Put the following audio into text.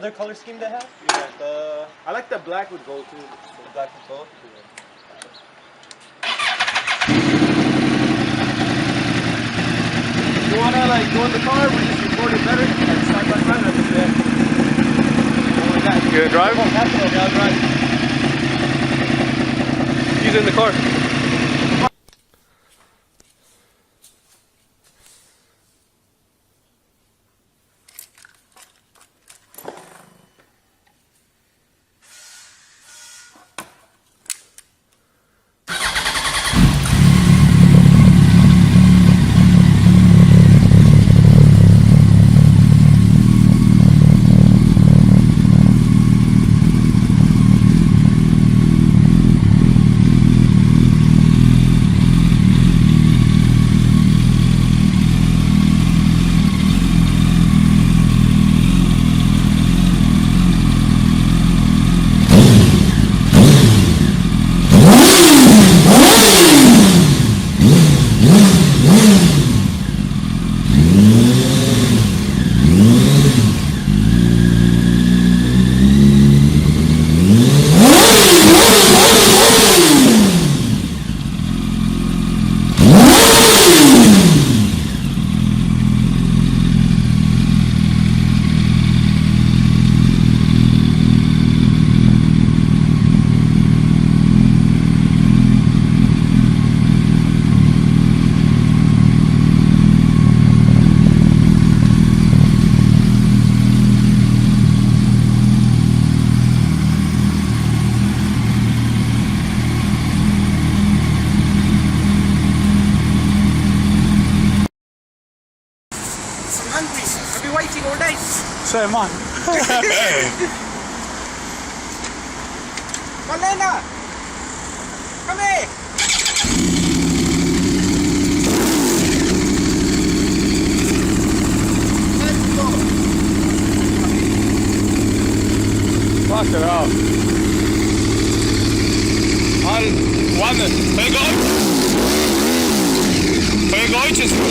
other color scheme they have? Yeah, I like the black with gold too. The black and gold? You wanna like go in the car, we just record it better, like side by side, that's the best. You gonna drive? Oh, definitely, I'll drive. He's in the car. Waiting all day. So am I. Malena! Come here! Fuck it off. Ładny. Twojego ojczyzny.